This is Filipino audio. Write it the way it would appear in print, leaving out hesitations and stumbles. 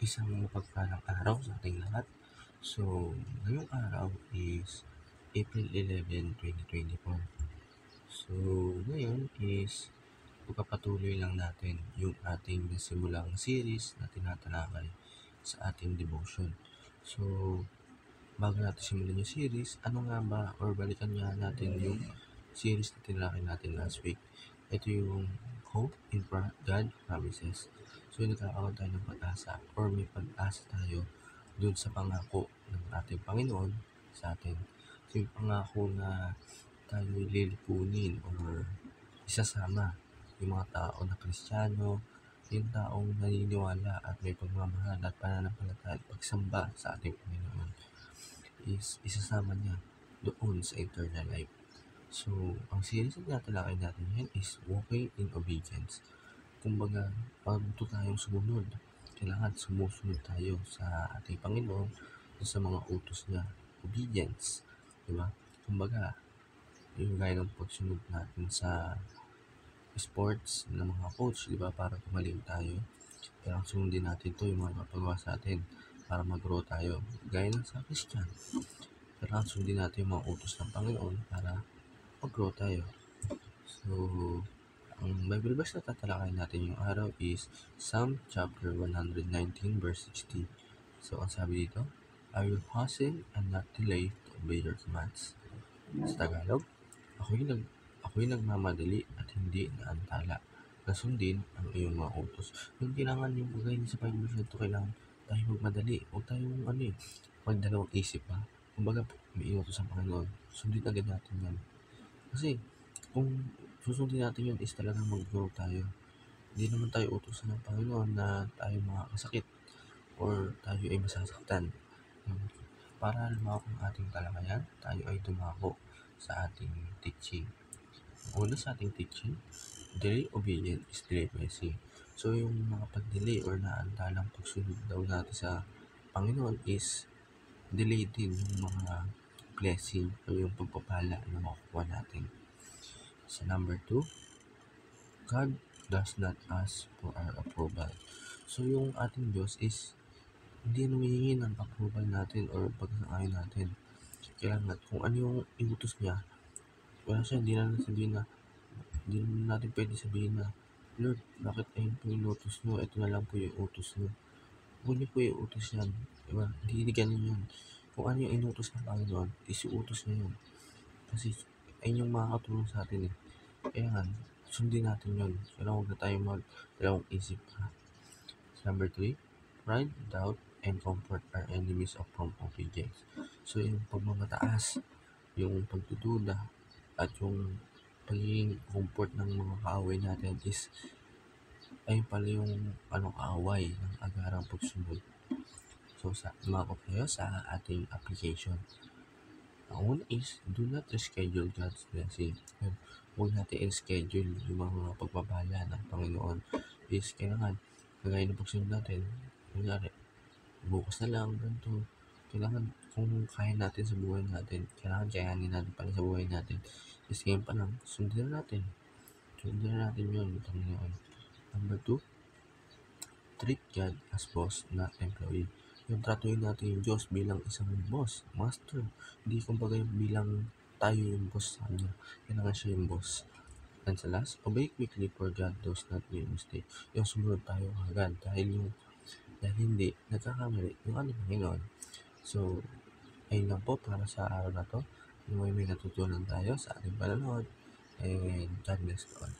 Isang mapagpalang araw sa ating lahat. So, ngayong araw is April 11, 2024. So, ngayon is pagpapatuloy lang natin yung ating nasimulang series na tinatalakay sa ating devotion. So, bago natin simulan yung series, ano nga ba or balikan nga natin yung series na tinalakay natin last week. Ito yung Hope in God Promises. So, nagkakaroon tayo ng pag-asa or may pag-asa tayo dun sa pangako ng ating Panginoon sa atin. So, yung pangako na tayo lilipunin or isasama yung mga tao na Kristiyano, yung taong naniniwala at may pagmamahal at pananampalataya at pagsamba sa ating Panginoon is isasama niya doon sa eternal life. So, ang series na tinatalakay natin yan is Walking in Obedience. Kumbaga, pagbuto tayong sumunod, kailangan sumusunod tayo sa ating Panginoon sa mga utos niya. Obedience, di ba? Kumbaga, yung gaya ng pagsunod natin sa sports ng mga coach, di ba? Para tumalim tayo. Kailangan sundin natin to yung mga napagawa sa atin para mag-grow tayo. Gaya ng sa Christian, kailangan sundin natin yung mga utos ng Panginoon para mag-grow tayo. So, ang Bible verse na tatalakayin natin yung araw is Psalm chapter 119 verse 60. So, ang sabi dito, I will hasten and not delay to obey your commands. Sa Tagalog, ako'y nagmamadali at hindi naantala na sundin ang iyong mga utos. Yung kailangan yung bagay sa Bible verse ito, kailangan tayo magmadali. Huwag tayong magdalawang isip pa. Kumbaga, may inutos ang Panginoon. Sundin agad natin yan. Kasi, kung susundin natin yun is talagang mag-grow tayo. Hindi naman tayo utusan ng Panginoon na tayo makakasakit or tayo ay masasaktan. Para lumako ang ating talakayan, tayo ay dumako sa ating teaching. Una sa ating teaching, delay obedience is delay blessing. So, yung mga pag-delay or naantalang pagsunod daw natin sa Panginoon is delay din yung mga blessing o yung pagpapala na makukuha natin. Sa number 2, God does not ask for our approval. So, yung ating Diyos is hindi humihingi ng approval natin or pag-ayon natin. Kailangan kung ano yung iutos niya, wala siya, hindi natin pwede sabihin na, Lord, bakit ayun po yung utos nyo? Ito na lang po yung utos nyo. Huwag niyo po yung utos yan. Diba? Hindi ganun yun. Kung ano yung inutos ng Panginoon, is yung utos niya yun. Kasi ayun yung makakatulong sa atin eh. Kaya nga, sundin natin yun. Kailangan huwag na tayo dalawang isip pa. Number 3, pride, doubt, and comfort are enemies of prompt obedience. So, yung pagmamataas, yung pagdududa, at yung pagiging comfort ng mga kaaway natin is ayun pala yung kaaway ng agarang pagsunod. So, lumako tayo sa ating application. Ang una is, do not reschedule God's blessing. Huwag natin i-schedule yung mga pagpapala ng Panginoon. Is, kailangan, kagaya ng pagsunod natin, kunyari, bukas na lang, ganito. Kailangan, kung kaya natin sa buhay natin, kailangan kayanin natin pala sa buhay natin. Is, ngayon pa lang, sundin na natin. Sundin na natin yun, Panginoon. Number 2, treat God as boss, not employee. Yung tratuin natin yung Diyos bilang isang boss, master. Hindi kumbaga bilang tayo yung boss sa kanya. Kailangan siya yung boss. And sa last, obey quickly for God does not make mistake. Yung sumunod tayo agad dahil hindi nagkakamali yung ating Panginoon. So, ayun lang po para sa araw na to. May natutunan tayo sa ating panonood. And God bless you all.